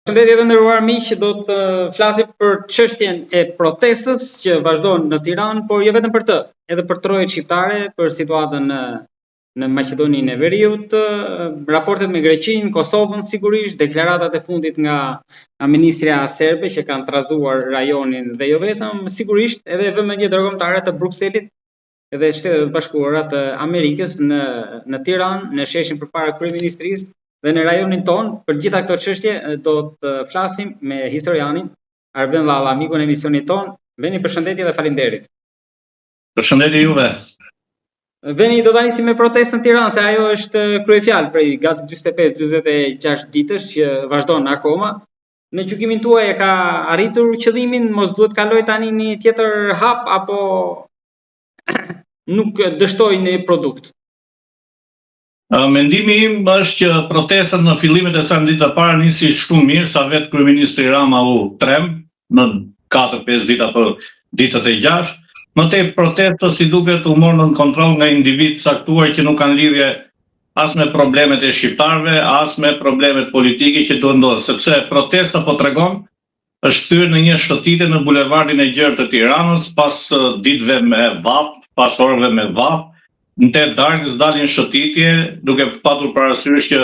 Përshëndetje të nderuar miq, do të flasim për çështjen e protestës që vazhdon në Tiranë, por jo vetëm për të, edhe për trojet shqiptare, për situatën në Maqedoninë e Veriut, raportet me Greqinë, Kosovën sigurisht, deklaratat e fundit nga ministrja serbe që kanë trazuar rajonin dhe jo vetëm, sigurisht edhe vëmendje dërkombëtare të Brukselit edhe Shtetet e Bashkuara të Amerikës në Tiranë, në sheshin përpara kryeministrisë. Dhe në rajonin ton, për gjitha këto çështje, do të flasim me historianin Arben Valla, mikun e emisionit ton. Veni, përshëndetje dhe faleminderit. Përshëndetje juve. Veni, do ta nisim me protestën në Tiranë, se ajo është kryefjalë prej gati 45-46 ditësh që vazhdon akoma. Në gjykimin tuaj e ka arritur qëllimin, mos duhet kaloj tani një tjetër hap apo nuk dështoi në produkt? Mendimi im është që protestat në fillimet e së ditë të parë nisi shumë mirë, sa vetë kryeministri Rama u trem në 4-5 ditë apo ditët e 6. Më tej protesta si duket u morën në kontroll nga individ saktuar që nuk kanë lidhje as me problemet e shqiptarëve, as me problemet politike që do ndodhin, sepse protesta po tregon është kthyer në një shëtitje në bulevardin e gjerë të Tiranës pas ditëve me vap, pas orëve me vap. Në 8 darkës dalin shëtitje, duke patur parasysh që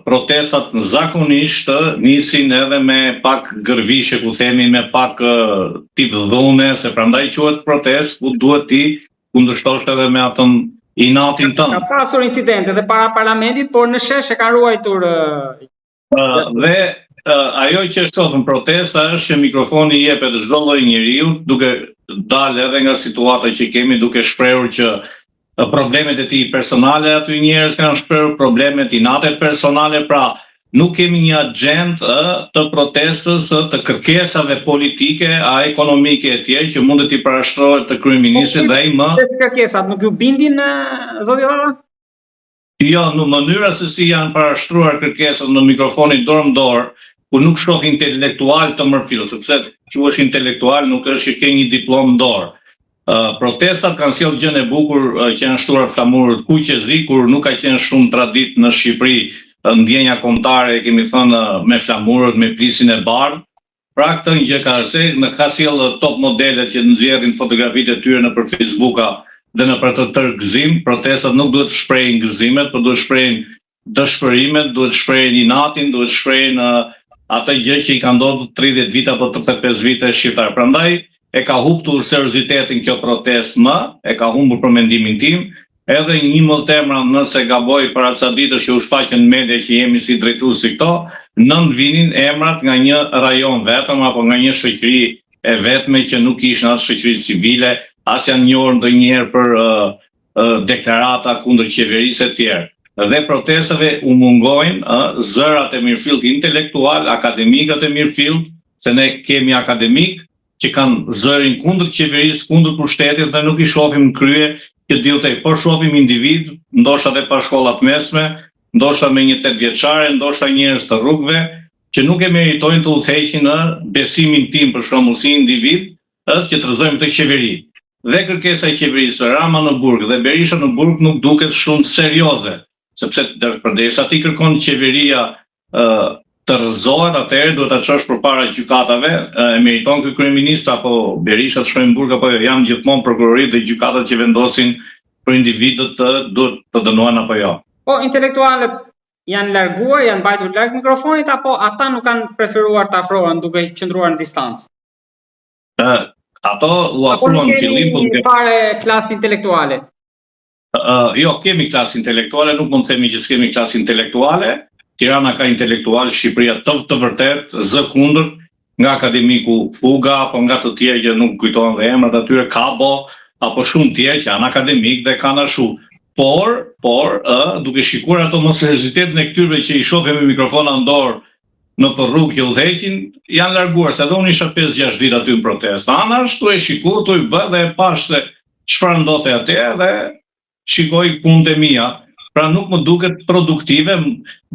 protestat zakonisht nisin edhe me pak gërvishe, ku themi me pak tip dhune, se prandaj quhet protest, ku duhet ti kundërshtosh edhe me atën inatin tënd. Ka pasur incidente edhe para parlamentit, por në shesh e ka ruajtur. Dhe ajo që shohim protesta është që mikrofoni jepet çdo lloj njeriu, duke dalë edhe nga situata që kemi, duke shprehur që problemet e tij personale, aty njerëz kanë shprehur problemet inate personale, pra nuk kemi një agjendë të protestës, të kërkesave politike, a ekonomike e tjerë që mund të i parashtrohet të kryeministrit dhe ai më. Kërkesat nuk ju bindin, zoti Valla? Jo, në mënyra se si janë parashtruar kërkesat në mikrofonin dorë në dorë, ku nuk shoh intelektual të mërfill, sepse quhesh intelektual nuk është që ke një diplomë në dorë. Protestat kanë sjellë gjën e bukur që janë shtuar flamurët kuqezi, kur nuk ka qenë shumë traditë në Shqipëri ndjenja kombëtare, kemi thënë me flamurët, me plisin e bardhë. Pra këtë një gjë ka sjellë top modelet që nxjerrin fotografitë e tyre nëpër Facebooka dhe nëpër të tërë gëzim. Protestat nuk duhet të shprehin gëzimet, por duhet të shprehin dëshpërimet, duhet të shprehin inatin, duhet të shprehin atë gjë që i ka ndodhur 30 vite apo 35 vite shqiptar. Prandaj e ka humbur seriozitetin kjo protestë e ka humbur për mendimin tim, edhe një mëtemra nëse gaboj para ca ditësh që u shfaqën në media që jemi si drejtuesi këto, nënt vinin emrat nga një rajon vetëm apo nga një shoqëri e vetme që nuk ishin as shoqëri civile, as janë njohur ndonjëherë për deklarata kundër qeverisë e tjerë. Dhe protestave u mungojnë zërat e mirëfillt intelektual, akademikët e mirëfillt, se ne kemi akademik që kanë zërin kundër qeverisë, kundër pushtetit dhe nuk i shohim në krye që diltej, por shohim individ, ndoshta edhe pa shkollat mesme, ndoshta me një 8 vjeçare, ndoshta njerëz të rrugëve që nuk e meritojnë të udhëheqin në besimin tim për shembull si individ, që të rrëzojmë këtë qeveri. Dhe kërkesa e qeverisë Rama në burg dhe Berisha në burg nuk duket shumë serioze, sepse përderisa ti kërkon qeveria të rrëzohet, atëherë duhet ta çosh përpara gjykatave, e meriton ky kryeminist apo Berisha të shkojnë në burg apo jo, janë gjithmonë prokurorit dhe gjykatat që vendosin për individët duhet të dënohen apo jo. Po intelektualët janë larguar, janë mbajtur larg mikrofonit apo ata nuk kanë preferuar të afrohen duke qëndruar në distancë? Ato u afruan në fillim por kemi fare klasë intelektuale. Jo, kemi klasë intelektuale, nuk mund të themi që s'kemi klasë intelektuale. Tirana ka intelektual, Shqipëria të vërtet, zë kundër, nga akademiku Fuga, apo nga të tjerë që nuk kujtohen dhe emrat atyre, Kabo, apo shumë tjerë që janë akademik dhe kanë ashu. Por, duke shikuar ato mos seriozitetin e këtyre që i shohim me mikrofona në dorë në për rrugë që udhëheqin, janë larguar, se edhe unë isha 5-6 ditë aty në protestë. Anash, tu e shiku, tu i bë dhe e pash se çfarë ndodhte atje dhe shikoj punët e mia. Pra nuk më duket produktive,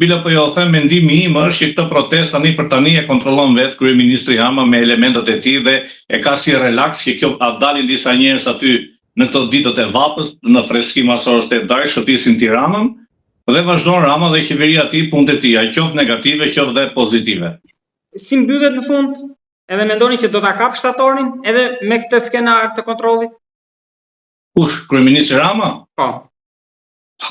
bile po jo them mendimi im është që këtë protestë tani për tani e kontrollon vetë kryeministri Rama me elementet e tij dhe e ka si relaks që kjo dalin disa njerëz aty në këto ditët e vapës, në freski masore të darkë, shëtisin Tiranën, Dhe vazhdon Rama dhe qeveria e tij punët e tij, qoftë negative, qoftë dhe pozitive. Si mbyllet në fund? Edhe mendoni që do ta kap shtatorin edhe me këtë skenar të kontrollit? Kush, kryeministri Rama? Po.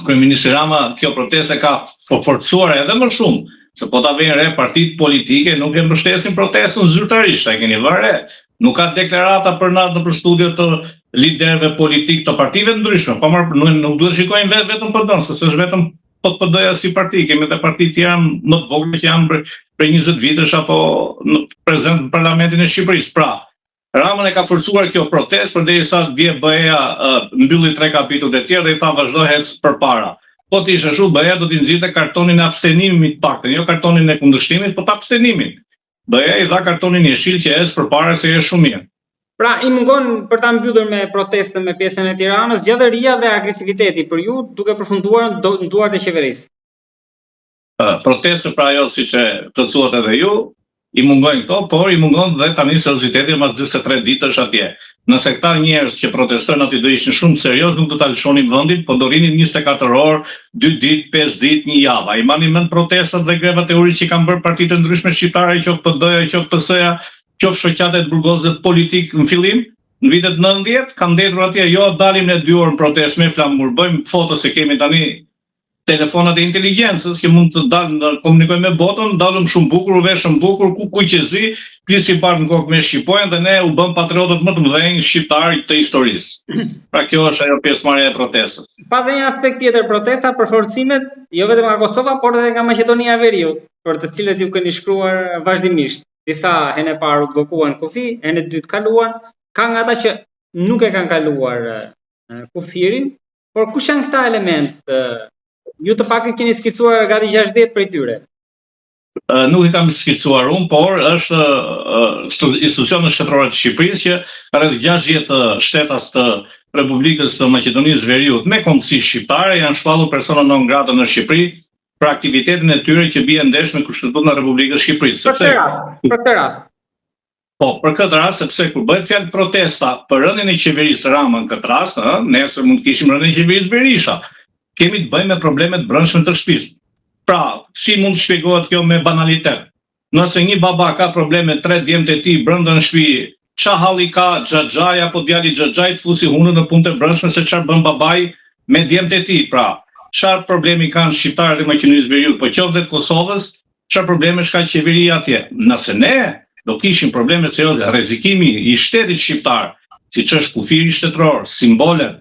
Kryeministri Rama kjo protestë ka forcuar edhe më shumë, se po ta vënë re partitë politike nuk e mbështesin protestën zyrtarisht, e keni vënë re. Nuk ka deklarata për natë nëpër studio të liderëve politik të partive të ndryshme, po nuk duhet shikojnë vetëm PD-n, se s'është vetëm PD-ja si parti, kemi edhe parti tjera më të vogla që janë për 20 vitesh apo në prezent në Parlamentin e Shqipërisë. Pra, Ramën e ka forcuar kjo protestë përderisa vje BE-ja mbylli 3 kapitujt e tjerë dhe i tha vazhdo hec përpara. Po të ishte ashtu, BE-ja do t'i nxirrte kartonin e abstenimit paktën, jo kartonin e kundërshtimit, po të abstenimit. BE-ja i dha kartonin jeshil që ecë përpara se është shumë mirë. Pra, i mungon për ta mbyllur me protestën me pjesën e Tiranës, gjallëria dhe agresiviteti për ju duke përfunduar në duart e qeverisë. Protestë pra ajo siç e plotësuat edhe ju, i mungojnë këto, por i mungon dhe tani serioziteti mas 43 ditësh atje. Nëse këta njerëz që protestojnë aty do ishin shumë serioz, nuk do ta lëshonin vendin, po do rinin 24 orë, 2 ditë, 5 ditë, një javë. Ai mani mend protestat dhe grevat e urit që kanë bërë partitë ndryshme shqiptare, qoftë PD-ja, qoftë PS-ja, qoftë shoqatet burgoze politik në fillim, në vitet 90, kanë ndetur atje, jo dalim në 2 orë në protestë me flamur, bëjmë foto se kemi tani telefonat e inteligjencës që mund të dalë komunikojmë me botën, dalëm shumë bukur, veshëm bukur, ku qezi, plisi parë në kokë me shqipojnë dhe ne u bëm patriotët më të mëdhenj shqiptarë të historisë. Pra kjo është ajo pjesëmarrja e protestës. Pa dhe një aspekt tjetër protesta për forcimet, jo vetëm nga Kosova, por edhe nga Maqedonia e Veriut, për të cilët ju keni shkruar vazhdimisht. Disa herë e parë u bllokuan kufi, herën e dytë kaluan, ka nga ata që nuk e kanë kaluar kufirin, por kush janë këta elementë? Ju të paktën keni skicuar gati 60 prej tyre. Nuk i kam skicuar unë, por është institucionet shtetërore të Shqipërisë që rreth 60 shtetas të Republikës së Maqedonisë Veriut me kombësi shqiptare janë shpallur persona non grata në Shqipëri për aktivitetin e tyre që bie ndesh me Kushtetutën e Republikës së Shqipërisë. Për këtë rast. Po, për këtë rast, sepse kur bëhet fjalë protesta për rënien e qeverisë Rama në këtë rast, nesër mund të kishim rënien e qeverisë Berisha. Kemi të bëjmë me problemet brendshme të shtëpisë. Pra, si mund të shpjegohet kjo me banalitet? Nëse një baba ka probleme 3 djemtë e tij brenda në shtëpi, ç'a halli ka xhaxhaj apo djali xhaxhaj të fusi hunën në punët e brendshme se çfarë bën babai me djemtë e tij? Pra, çfarë problemi kanë shqiptarët e Maqedonisë Veriut, po qoftë të Kosovës, çfarë probleme ka qeveria atje? Nëse ne do kishim probleme serioze, rrezikimi i shtetit shqiptar, siç është kufiri shtetëror, simbolet,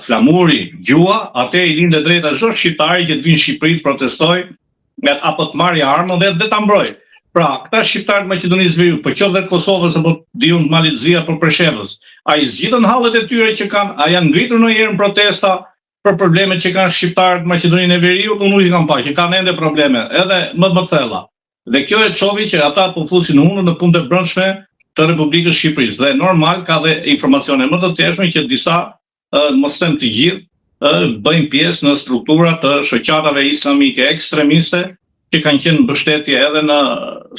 flamuri, gjua, atë i lindë drejta çdo shqiptari që të vinë në Shqipëri të protestojë apo të marrë armë dhe ta mbrojë. Pra, këta shqiptarë të Maqedonisë Veriut, po qoftë të Kosovës apo diun Malizia apo Preshevës, a i zgjidhen hallet e tyre që kanë, a janë ngritur ndonjëherë në protesta për problemet që kanë shqiptarët të Maqedonisë Veriut, unë nuk i kam parë, që kanë ende probleme, edhe më të thella. Dhe kjo e çovi që ata po fusin hunën në punët e brendshme të Republikës së Shqipërisë. Dhe normal ka dhe informacione më të tjershme që disa mos them të gjithë, bëjnë pjesë në struktura të shoqatave islamike ekstremiste që kanë qenë në mbështetje edhe në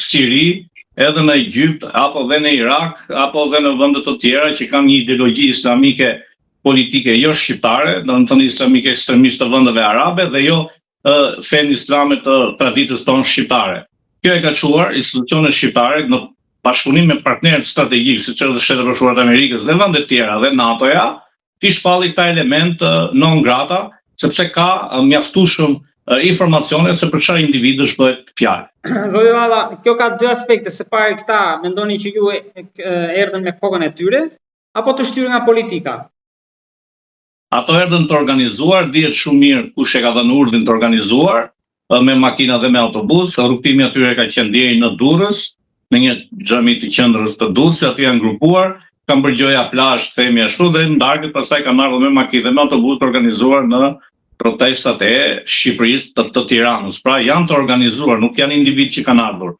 Siri, edhe në Egjipt, apo dhe në Irak, apo dhe në vende të tjera që kanë një ideologji islamike politike jo shqiptare, domethënë islamike ekstremiste të vendeve arabe dhe jo fen islame të traditës tonë shqiptare. Kjo e ka çuar institucionet shqiptare në bashkëpunim me partnerët strategjik, siç është Shtetet Bashkuara të Amerikës dhe vende të tjera dhe NATO-ja, ti shpalli këta element non grata, sepse ka mjaftueshëm informacione se për çfarë individësh bëhet fjalë. Zoti Valla, kjo ka 2 aspekte. Së pari këta mendoni që ju erdhën me kokën e tyre apo të shtyrë nga politika? Ato erdhën të organizuar, dihet shumë mirë kush e ka dhënë urdhrin të organizuar, me makina dhe me autobus. Rrugtimi atyre ka qenë deri në Durrës, në një xhami të qendrës të Durrësit, aty janë grupuar. Kam përgjoja plazh, themi ashtu, dhe në darkët pastaj kanë ardhur me makinë dhe me autobus të organizuar në protestat e Shqipërisë të Tiranës. Pra janë të organizuar, nuk janë individ që kanë ardhur.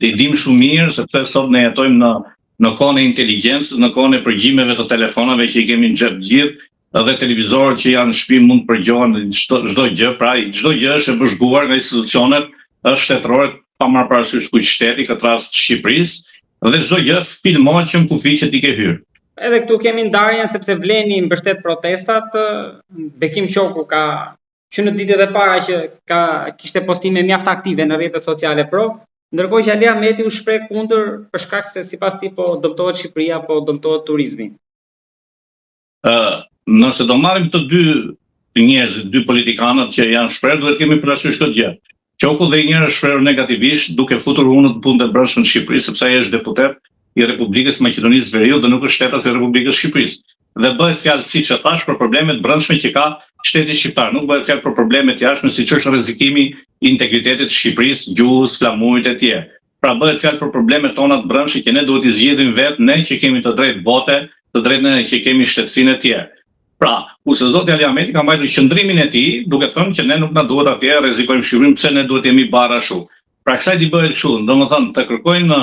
Dhe i dim shumë mirë sepse sot ne jetojmë në kohën e inteligjencës, në kohën e përgjimeve të telefonave që i kemi në xhep gjithë, dhe televizorët që janë në shtëpi mund të përgjohen çdo gjë, pra çdo gjë është e bashkuar nga institucionet shtetërore pa marrë parasysh kujt shteti, këtë rast Shqipërisë. Dhe çdo gjë filmohet që në kufi që ti ke hyrë. Edhe këtu kemi ndarjen sepse Vleni mbështet protestat, Bekim Qoku ka që në ditët e para që kishte postime mjaft aktive në rrjetet sociale ndërkohë që Ali Ahmeti u shpreh kundër për shkak se sipas tij po dëmtohet Shqipëria, po dëmtohet turizmi. Nëse do marrim të dy njerëzit, dy politikanët që janë shprehur, duhet kemi parasysh këtë gjë. Qoku dhe njëra shprehur negativisht duke futur unë të punë të brendshme në Shqipëri sepse ai është deputet i Republikës Maqedonisë Veriut dhe nuk është shtetas i Republikës Shqipërisë. Dhe bëhet fjalë siç e thash për problemet brendshme që ka shteti shqiptar, nuk bëhet fjalë për problemet jashtme siç është rrezikimi i integritetit të Shqipërisë, gjuhës, flamurit e tjerë. Pra bëhet fjalë për problemet tona të brendshme që ne duhet i zgjidhim vetë, ne që kemi të drejtë vote, të drejtën e që kemi shtetësinë e tjerë. Pra, kurse zoti Ali Ahmeti ka mbajtur qëndrimin e tij, duke thënë që ne nuk na duhet atje rrezikojmë Shqipërinë, pse ne duhet jemi barra ashtu. Pra kësaj i bëhet kështu, domethënë të kërkojnë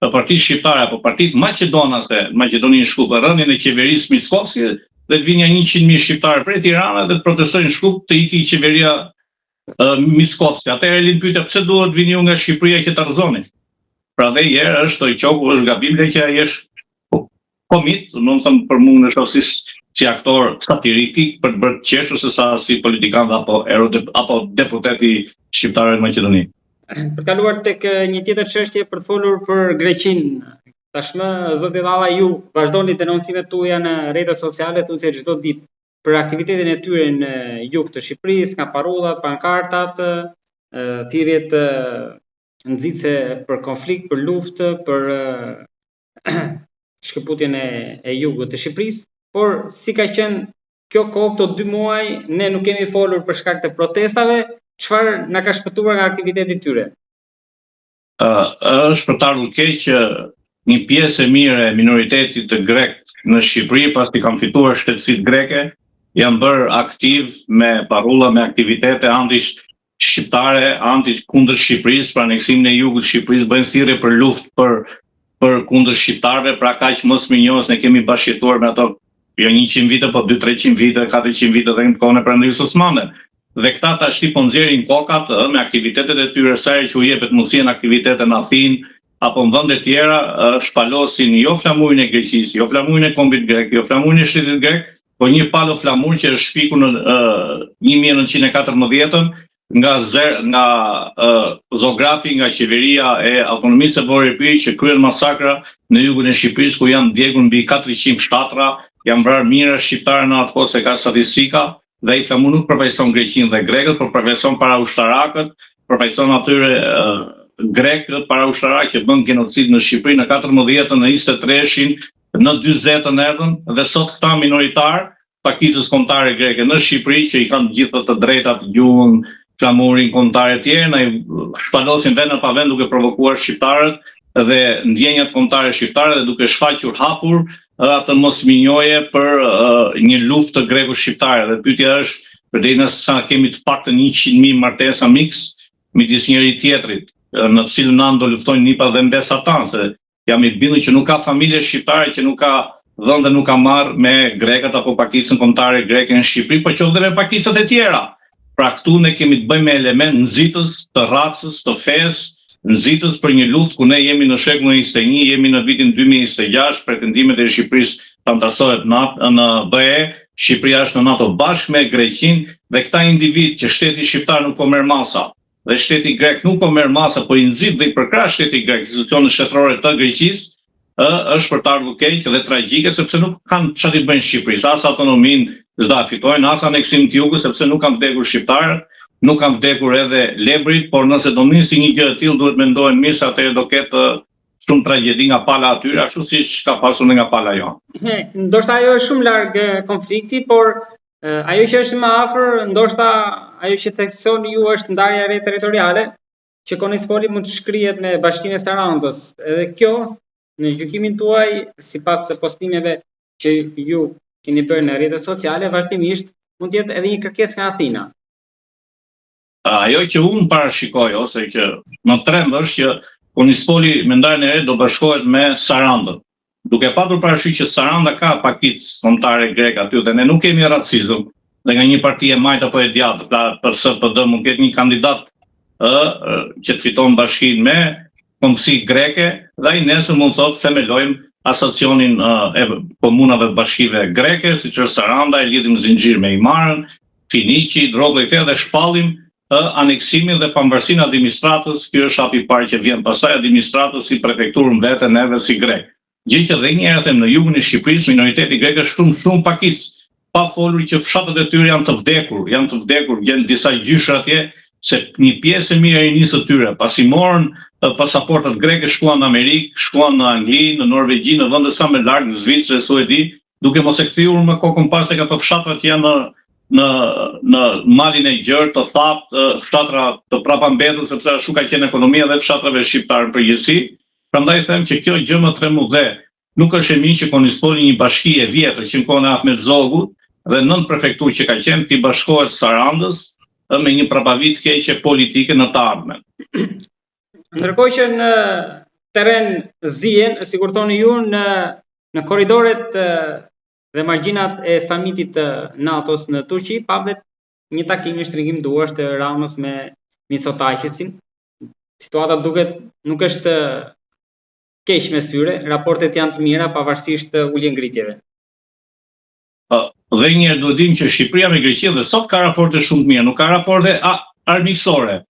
partitë shqiptare apo partitë maqedonase, Maqedoninë Shkup, rënien e qeverisë Mickovski dhe të vinë 100.000 shqiptarë prej Tiranës dhe të protestojnë në Shkup të iki qeveria Mickovski. Atëherë Elin pyetja pse duhet vini ju nga Shqipëria që të rrëzoni. Pra dhe herë është qoku është gabim që ai është komit, domethënë për mua në shoqësi si aktor satirik për të bërë qesh ose sa si politikan apo deputeti shqiptar në Maqedoni. Për të kaluar tek një tjetër çështje për të folur për Greqinë. Tashmë zoti Dhalla ju vazhdoni denoncimet tuaja në rrjetet sociale thuajse çdo ditë për aktivitetin e tyre në jug të Shqipërisë, nga parullat, pankartat, thirrjet nxitse për konflikt, për luftë, për shkëputjen e jugut të Shqipërisë, por si ka qenë kjo kohë këto 2 muaj, ne nuk kemi folur për shkak të protestave. Çfarë na ka shpëtuar nga aktiviteti i tyre? Është për të ardhur keq një pjesë e mirë e minoritetit të grek në Shqipëri, pasi kanë fituar shtetësitë greke, janë bërë aktiv me parulla, me aktivitete anti-shqiptare, kundër Shqipërisë, pra aneksimin e jugut të Shqipërisë, bëjnë thirrje për luftë për kundër shqiptarëve, pra kaq mos minjos, ne kemi bashkëtuar me ato jo 100 vite, po 200-300 vite, 400 vite dhe në kohën e Perëndimit Osmane. Dhe këta tash po nxjerrin kokat me aktivitetet e tyre sa herë që u jepet mundësia në aktivitete në Athinë apo në vende tjera, shpalosin jo flamurin e Greqisë, jo flamurin e kombit grek, jo flamurin e shtetit grek, po një palo flamur që është shpikur në 1914 nga zografi, nga qeveria e autonomisë së Vorë që kryen masakra në jugun e Shqipërisë ku janë djegur mbi 400 fshtatra, janë vrarë mijëra shqiptarë në atë kohë se ka statistika. Dhe i flamur nuk përfaqëson Greqinë dhe grekët, por përfaqëson para ushtarakët, përfaqëson atyre grekët para ushtarak që bën genocid në Shqipëri në 14, në 23-shin, në 40-ën erdhën dhe sot këta minoritar, pakicës kombëtare greke në Shqipëri që i kanë gjithë të drejtat, gjuhën, flamurin kombëtar e tjerë, na i shpalosin vend pa vend duke provokuar shqiptarët dhe ndjenjat kombëtare shqiptare dhe duke shfaqur hapur atë mosminjoje për një luftë të greko-shqiptare. Dhe pyetja është, përderisa sa kemi të paktën 100.000 martesa miks midis njëri tjetrit, në të cilën anë do luftojnë nipa dhe mbesatan, se jam i bindur që nuk ka familje shqiptare që nuk ka dhënë dhe nuk ka marrë me grekët apo pakicën kombëtare greke në Shqipëri, por qoftë edhe pakicat e tjera. Pra këtu ne kemi të bëjmë me element nxitës të racës, të fesë, nxitës për një luftë ku ne jemi në shekullin 21, jemi në vitin 2026, pretendimet e Shqipërisë të antarësohet në BE, Shqipëria është në NATO bashkë me Greqinë dhe këta individ që shteti shqiptar nuk po merr masa dhe shteti grek nuk po merr masa, po i nxit dhe i përkrah shteti grek, institucionet shtetërore të Greqisë, është për të ardhur keq dhe tragjike sepse nuk kanë çfarë të bëjnë Shqipërisë, as autonominë s'da fitojnë, as aneksim të jugut sepse nuk kanë vdekur shqiptarët. Nuk kanë vdekur edhe lebrit, por nëse do nisi një gjë e tillë duhet mendohen mirë se atëherë do ketë shumë tragjedi nga pala atyre, ashtu siç ka pasur nga pala jonë. Ndoshta ajo është shumë larg konfliktit, por ajo që është më afër, ndoshta ajo që theksoni ju është ndarja e re territoriale, që Konispoli mund të shkrihet me Bashkinë e Sarandës. Edhe kjo, në gjykimin tuaj, sipas postimeve që ju keni bërë në rrjetet sociale, vazhdimisht mund të jetë edhe një kërkesë nga Athina. Ajo që unë parashikoj ose që më tremb është që Konispoli me ndarjen e re do bashkohet me Sarandën. Duke patur parasysh që Saranda ka pakicë kombëtare greke aty dhe ne nuk kemi racizëm dhe nga një parti e majt apo e djathtë, për SPD mund ketë një kandidat që të fiton bashkinë me kombësi greke dhe ai nesër mund thotë themelojmë asociacionin e komunave bashkive greke, siç është Saranda, e lidhim zinxhir me Imarën, Finiqi, Drobeta dhe shpallim aneksimin dhe pavarësinë administratës. Ky është hapi i parë që vjen, pastaj administratës si prefekturën vete, neve si grek. Gjë që edhe një herë them, në jugun e Shqipërisë minoriteti grek është shumë pakic, pa folur që fshatet e tyre janë të vdekur, janë disa gjyshra atje, se një pjesë e mirë e rinisë të tyre, pasi morën pasaportat greke, shkuan në Amerikë, shkuan në Angli, në Norvegji, në vende sa më larg, në Zvicër, Suedi, duke mos e kthyer më kokën pas tek ato fshatra që janë në malin e gjerë, të thatë, fshatra të prapambetur, sepse ashtu ka qenë ekonomia dhe fshatrave shqiptare në përgjithësi. Prandaj them që kjo gjë më tremu dhe nuk është e mirë që konistoni një bashki e vjetër që në kohën e Ahmet Zogut dhe nën prefekturë që ka qenë ti bashkohet Sarandës me një prapavit keqe politike në të ardhmen. Ndërkohë që në teren zihen, sikur thoni ju, në korridoret dhe margjinat e samitit të NATO-s në Turqi, pavlet një takim një shtringim duash të Ramës me Mitsotakisin. Situata duket nuk është keq mes tyre, raportet janë të mira pavarësisht të ulje-ngritjeve. Dhe njëherë duhet dim që Shqipëria me Greqinë dhe sot ka raporte shumë të mira, nuk ka raporte armiqësore.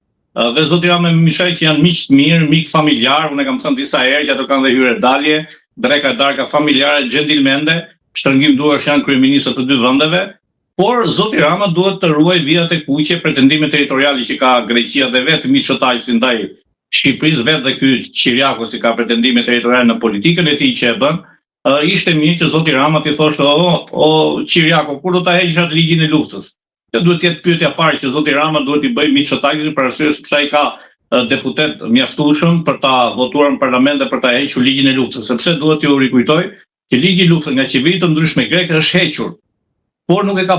Dhe zoti Rama me Mishaj që janë miq të mirë, mik familjar, unë kam thënë disa herë që ato kanë dhe hyrë dalje, dreka darka familjare, gjentilmende, shtrëngim duash janë kryeministët të dy vendeve, por zoti Rama duhet të ruajë vijat e kuqe, pretendimet territoriale që ka Greqia dhe vetë Mitsotakisi ndaj Shqipërisë, vetë dhe ky Qiriaku si ka pretendime territoriale në politikën e tij që e bën. Ishte mirë që zoti Rama t'i thoshte, o Qiriaku, kur do ta heqësh atë ligjin e luftës? Kjo duhet të jetë pyetja e parë që zoti Rama duhet i bëjë Mitsotakisit për arsye sepse ai ka deputet mjaftueshëm për ta votuar në parlament dhe për ta hequr ligjin e luftës, sepse duhet t'ju rikujtoj që ligji i luftës nga qeveri të ndryshme greke është hequr, por nuk e ka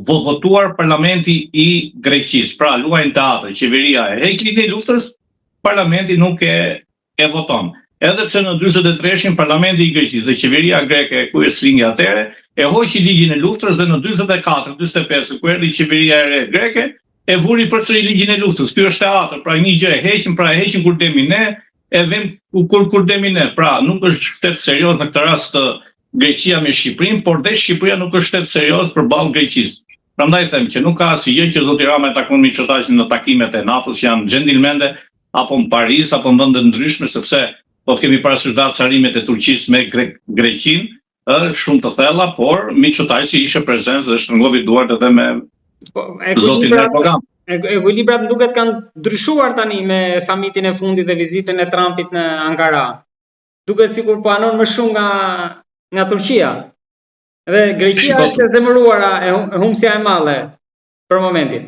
votuar parlamenti i Greqisë. Pra luajnë teatër, qeveria e heq ligjin e luftës, parlamenti nuk e voton. Edhe pse në 43-shin parlamenti i Greqisë dhe qeveria greke ku e slingi atëre e hoqi ligjin e luftës dhe në 44-45 ku erdhi qeveria e re greke e vuri përsëri ligjin e luftës. Ky është teatër, pra një gjë e heqin kur demi ne, e vëm kur demi ne. Pra nuk është shtet serioz në këtë rast Greqia me Shqipërinë, por dhe Shqipëria nuk është shtet serioz përballë Greqisë. Prandaj them që nuk ka asgjë që zoti Rama e takon Mitsotakisin në takimet e NATO-s, janë gjentilmende apo në Paris apo në vende ndryshme, sepse po kemi parasysh datësarimet e Turqisë me Greqinë, shumë të thella, por Mitsotakisi ishte prezencë dhe shtrëngoi duart edhe me zotin Erdogan. Ekuilibrat duket kanë ndryshuar tani me samitin e fundit dhe vizitën e Trumpit në Ankara. Duket sikur po anon më shumë nga Turqia. Dhe Greqia është e zemëruara e humbsja e madhe për momentin.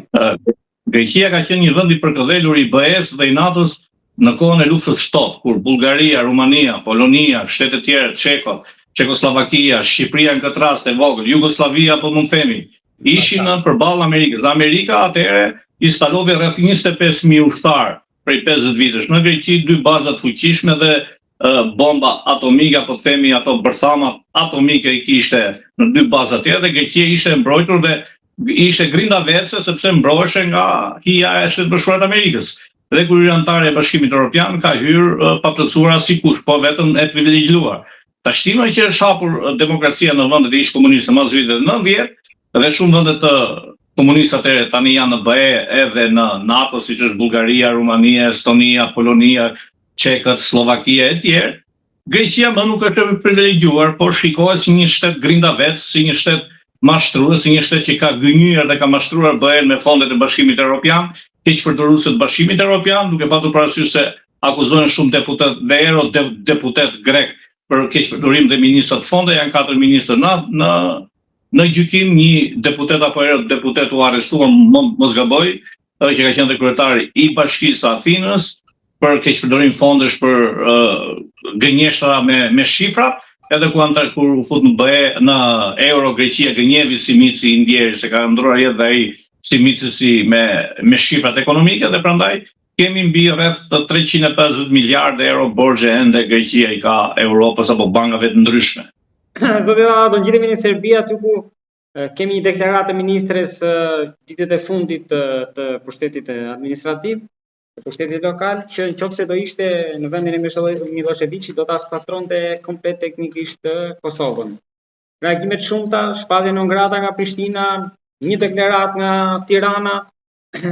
Greqia ka qenë një vend i përkëdhelur i BE-s dhe i NATO-s në kohën e luftës shtot, kur Bullgaria, Rumania, Polonia, shtetet tjera, Çekoslovakia, Shqipëria në këtë rast e vogël, Jugoslavia po mund themi, ishin përballë Amerikës. Dhe Amerika atëherë instaloi rreth 25.000 ushtar prej 50 vitesh në Greqi, 2 baza të fuqishme dhe bomba atomike, apo themi ato bërthama atomike i kishte në 2 baza tjera dhe Greqia ishte mbrojtur dhe ishte grinda vetëse sepse mbroheshe nga hija e Shtetit Bashkuar të Amerikës. Dhe kur antarë e Bashkimit Evropian ka hyrë pa plotësuar asikush, po vetëm e privilegjuar. Tashtima që është hapur demokracia në vendet e ish komuniste mas vitit 90 dhe shumë vende të komunistë atëherë tani janë në BE edhe në NATO, siç është Bullgaria, Rumania, Estonia, Polonia, Çekët, Slovakia e tjerë. Greqia më nuk është e privilegjuar, por shikohet si një shtet grindavetës, si një shtet mashtrues, si një shtet që ka gënjur dhe ka mashtruar BE-n me fondet e Bashkimit Evropian, keqpërdoruesit të Bashkimit Evropian, duke patur parasysh se akuzojnë shumë deputet dhe eurodeputet grek për keqpërdorim dhe ministrat fonde, janë 4 ministër në gjykim, një deputet apo eurodeputet u arrestuar, mos gaboj, që ka qenë dhe kryetari i Bashkisë së Athinës për keqpërdorim fondesh për gënjeshtra me shifra, edhe kur u fut në BE në euro Greqia gënjevi si mici i ndjeri, se ka ndruar jetë dhe ai si micësi me shifrat ekonomike dhe prandaj kemi mbi rreth 350 miliardë euro borxhe ende Greqia i ka Europës apo bankave të ndryshme. Zoti Rama, do ngjitemi në Serbi aty ku kemi një deklaratë e ministres ditët e fundit të pushtetit administrativ, të pushtetit lokal, që nëse do ishte në vendin e Miloševićit do ta sfastronte komplet teknikisht Kosovën. Reagimet shumëta, shpallje non grata nga Prishtina, një deklaratë nga Tirana.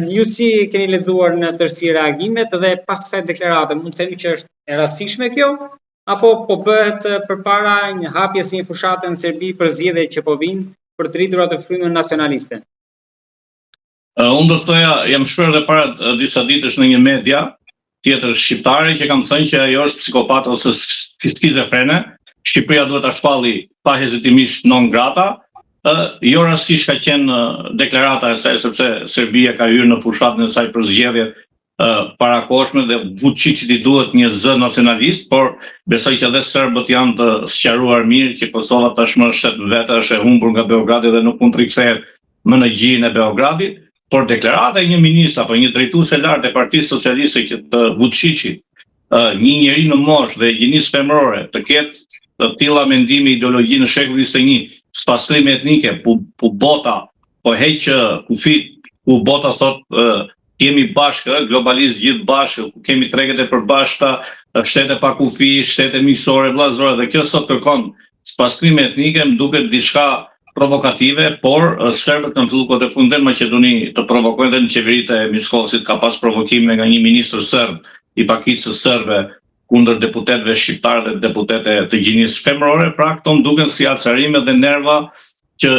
Ju si keni lexuar në tërësi reagimet dhe pas kësaj deklarate, mund të themi që është e rastishme kjo, apo po bëhet përpara një hapjes së një fushate në Serbi për zgjedhjet që po vinë për të rritur atë frymën nacionaliste? Unë do të thoja, jam shpër dhe para disa ditësh në një media tjetër shqiptare që kam thënë që ajo është psikopat ose skizofrene. Shqipëria duhet ta shpalli pa hezitimisht non grata. Jo rastisht ka qenë deklarata e saj sepse Serbia ka hyrë në fushatën e saj për zgjedhjet parakohshme dhe Vučićit I duhet një zë nacionalist, por besoj që edhe serbët janë të sqaruar mirë që Kosova tashmë është vetë është e humbur nga Beogradi dhe nuk mund të rikthehet më në gjirin e Beogradit, por deklarata e një ministër apo një drejtuese lart e Partisë Socialiste që të Vučićit, një njeri në moshë dhe gjinisë femërore të ketë të tilla mendime ideologji në shekullin 21, spastrime etnike, ku bota po heq kufit, ku bota thot jemi bashkë, globalisht gjithë bashkë, ku kemi treget e përbashkëta, shtete pa kufi, shtete miqësore, vllazore, dhe kjo sot kërkon spastrime etnike, më duket diçka provokative, por serbët në filluar të fundit Maqedoni të provokojnë dhe në qeveritë e Miskovcit ka pas provokime nga një ministër serb I pakicës serbe kundër deputetëve shqiptarë dhe deputete të gjinisë femërore, pra këto më duken si acarime dhe nerva që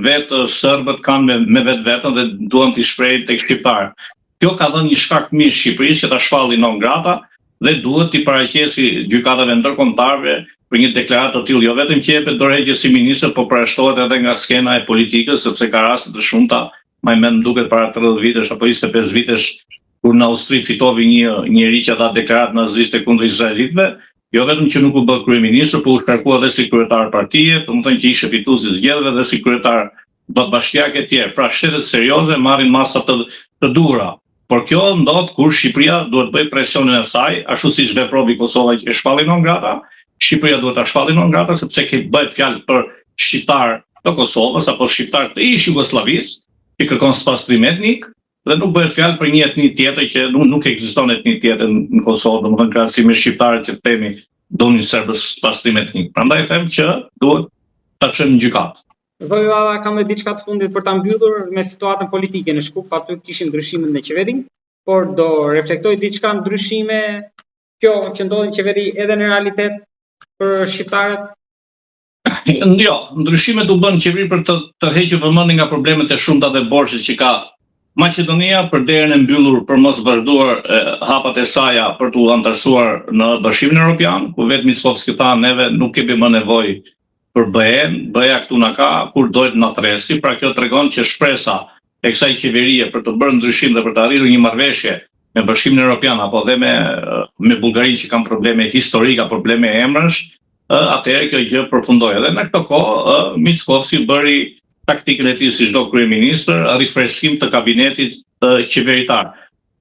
vetë serbët kanë me vetveten dhe duan t'i shprehin tek shqiptarë. Kjo ka dhënë një shkak të mirë Shqipërisë që ta shpalli non grata dhe duhet t'i paraqesi gjykatave ndërkombëtare për një deklaratë të tillë, jo vetëm që jepet dorëheqje si ministër, por përshtohet edhe nga skena e politikës, sepse ka raste të shumta, më mend duket para 30 vitesh apo 25 vitesh kur në Austri fitovi një njeri që dha deklaratë naziste kundër izraelitëve, jo vetëm që nuk u bë kryeministër, por u shkarkua edhe si kryetar partie, domethënë që ishte fituesi I zgjedhjeve dhe si kryetar bashkiak e tjerë. Pra shtetet serioze marrin masa të duhura. Por kjo ndodh kur Shqipëria duhet bëj presionin e saj, ashtu siç veprovi Kosova që e shpalli non grata, Shqipëria duhet ta shpalli non grata sepse ke bëhet fjalë për shqiptar të Kosovës apo shqiptar të ish Jugosllavisë që kërkon spastrim etnik. Dhe nuk bëhet fjalë për një etni tjetër që nuk ekziston etni tjetër në Kosovë, domethënë krahasim me shqiptarët që themi donin serbës pastrim etnik. Prandaj them që duhet ta çojmë në gjykatë. Zoti Valla, kam edhe diçka të fundit për ta mbyllur me situatën politike në Shkup, aty kishim ndryshimin në qeveri, por do reflektoj diçka ndryshime kjo që ndodhi në qeveri edhe në realitet për shqiptarët? Jo, ndryshimet u bën në qeveri për të tërhequr vëmendjen nga problemet e shumta dhe borxhet që ka Maqedonia për derën e mbyllur për mos vazhduar hapat e saja për t'u antarësuar në Bashkimin Evropian, ku vetë Miskovski tha neve nuk kemi më nevojë për BE-n, BE-ja këtu na ka kur dohet na tresi, pra kjo tregon që shpresa e kësaj qeverie për të bërë ndryshim dhe për të arritur një marrëveshje me Bashkimin Evropian apo dhe me Bullgarinë që kanë probleme historike, probleme emrash, atëherë kjo gjë përfundoi. Dhe në këtë kohë Miskovski bëri taktikën e tij si çdo kryeministër, rifreskim të kabinetit qeveritar.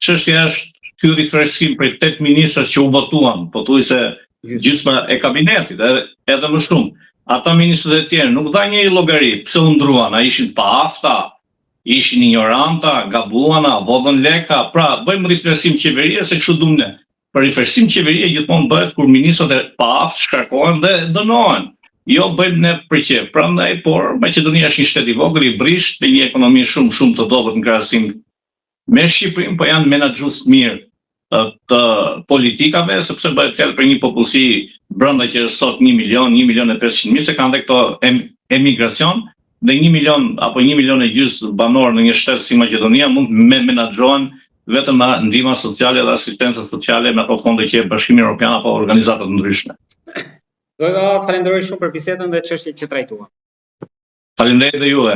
Çështja është ky rifreskim për 8 ministrat që u votuan, pothuajse gjysma e kabinetit, edhe më shumë. Ata ministrat e tjerë nuk dha një llogari, pse u ndruan, a ishin pa afta, ishin ignoranta, gabuana, vodhën leka, pra bëjmë rifreskim qeverie se kështu duam ne. Për rifreskim qeverie gjithmonë bëhet kur ministrat e pa aftë shkarkohen dhe dënohen. Jo bëjmë ne përqe, prandaj, por Maqedonia është një shtet I vogël I brisht dhe një ekonomi shumë të dobët në krahasim me Shqipërinë, po janë menaxhues mirë të politikave, sepse bëhet fjalë për një popullsi brenda që është sot 1 milion, 1 milion e 500.000, se kanë dhe këto emigracion, dhe 1 milion apo 1 milion e gjys banor në një shtet si Maqedonia mund me menaxhohen vetëm me ndihma sociale dhe asistencë sociale me ato fonde që Bashkimi Evropian apo organizata të ndryshme. Zoti Valla, falenderoj shumë për bisedën dhe çështjet që trajtuam. Faleminderit dhe juve.